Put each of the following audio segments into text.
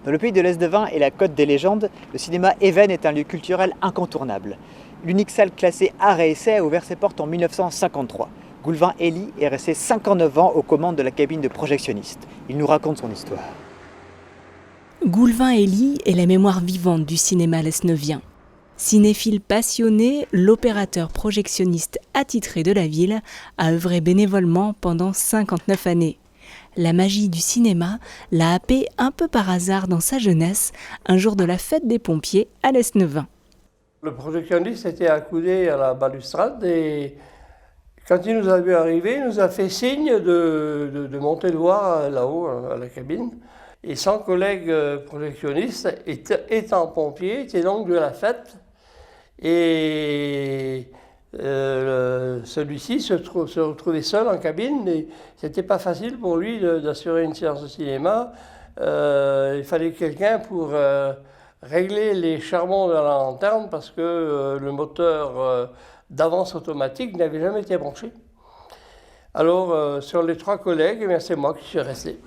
Dans le pays de l'Est-de-Vin et la Côte des Légendes, le cinéma Even est un lieu culturel incontournable. L'unique salle classée art et essai a ouvert ses portes en 1953. Goulven Elie est resté 59 ans aux commandes de la cabine de projectionniste. Il nous raconte son histoire. Goulven Elie est la mémoire vivante du cinéma lesnevien. Cinéphile passionné, l'opérateur projectionniste attitré de la ville a œuvré bénévolement pendant 59 années. La magie du cinéma l'a happé un peu par hasard dans sa jeunesse, un jour de la fête des pompiers à Lesnevin. Le projectionniste était accoudé à la balustrade et quand il nous a vu arriver, il nous a fait signe de monter le voir là-haut à la cabine. Et son collègue projectionniste, étant pompier, était donc de la fête. Et celui-ci se retrouvait seul en cabine et c'était pas facile pour lui d'assurer une séance de cinéma. Il fallait quelqu'un pour régler les charbons de la lanterne parce que le moteur d'avance automatique n'avait jamais été branché. Alors sur les 3 collègues, eh bien, c'est moi qui suis resté.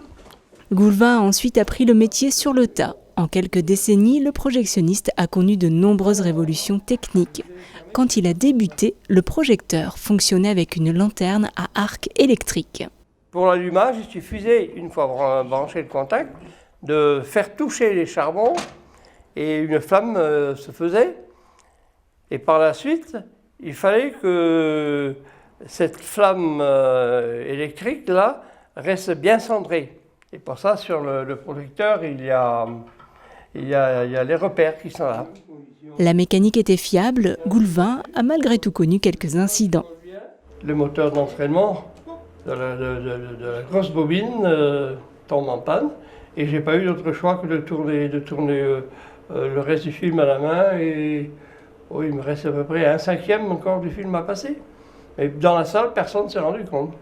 Goulven a ensuite appris le métier sur le tas. En quelques décennies, le projectionniste a connu de nombreuses révolutions techniques. Quand il a débuté, le projecteur fonctionnait avec une lanterne à arc électrique. Pour l'allumage, il suffisait, une fois branché le contact, de faire toucher les charbons et une flamme se faisait. Et par la suite, il fallait que cette flamme électrique-là reste bien cendrée. Et pour ça, sur le projecteur, il y a les repères qui sont là. La mécanique était fiable, Goulven a malgré tout connu quelques incidents. Le moteur d'entraînement de la grosse bobine tombe en panne et j'ai pas eu d'autre choix que de tourner le reste du film à la main et il me reste à peu près 1/5 encore du film à passer. Mais dans la salle, personne ne s'est rendu compte.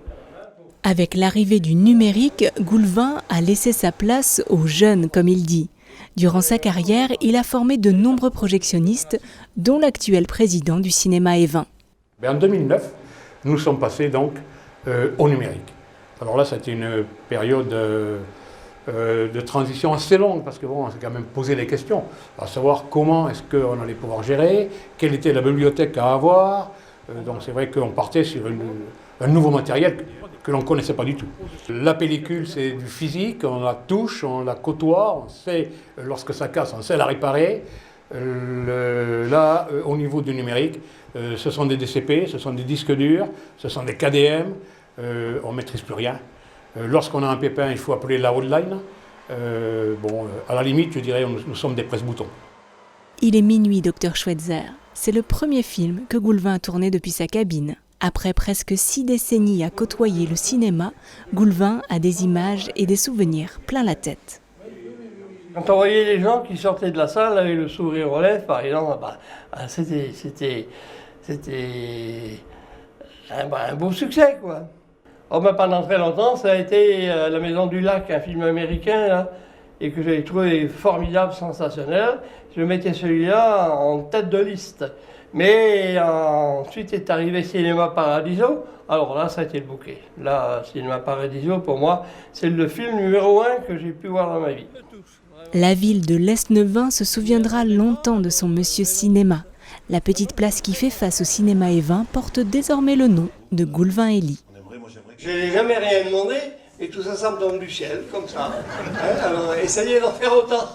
Avec l'arrivée du numérique, Goulven a laissé sa place aux jeunes, comme il dit. Durant sa carrière, il a formé de nombreux projectionnistes, dont l'actuel président du cinéma Even. En 2009, nous sommes passés donc au numérique. Alors là, c'était une période de transition assez longue, parce que bon, on s'est quand même posé les questions, à savoir comment est-ce qu'on allait pouvoir gérer, quelle était la bibliothèque à avoir. Donc c'est vrai qu'on partait sur un nouveau matériel que l'on ne connaissait pas du tout. La pellicule, c'est du physique, on la touche, on la côtoie, on sait, lorsque ça casse, on sait la réparer. Là, au niveau du numérique, ce sont des DCP, ce sont des disques durs, ce sont des KDM, on ne maîtrise plus rien. Lorsqu'on a un pépin, il faut appeler la hotline. À la limite, je dirais, nous sommes des presse-boutons. Il est minuit, Dr Schweitzer. C'est le premier film que Goulven a tourné depuis sa cabine. Après presque 6 décennies à côtoyer le cinéma, Goulven a des images et des souvenirs plein la tête. Quand on voyait les gens qui sortaient de la salle avec le sourire aux lèvres, par exemple, c'était un beau succès, quoi. Pendant très longtemps, ça a été La Maison du Lac, un film américain, là, et que j'ai trouvé formidable, sensationnel. Je mettais celui-là en tête de liste. Mais ensuite est arrivé Cinéma Paradiso. Alors là, ça a été le bouquet. Là, Cinéma Paradiso, pour moi, c'est le film numéro 1 que j'ai pu voir dans ma vie. La ville de Lesnevin se souviendra longtemps de son Monsieur Cinéma. La petite place qui fait face au cinéma Even porte désormais le nom de Goulven Elie. Je n'ai jamais rien demandé et tout ça, ça me tombe du ciel, comme ça. Alors, essayez d'en faire autant.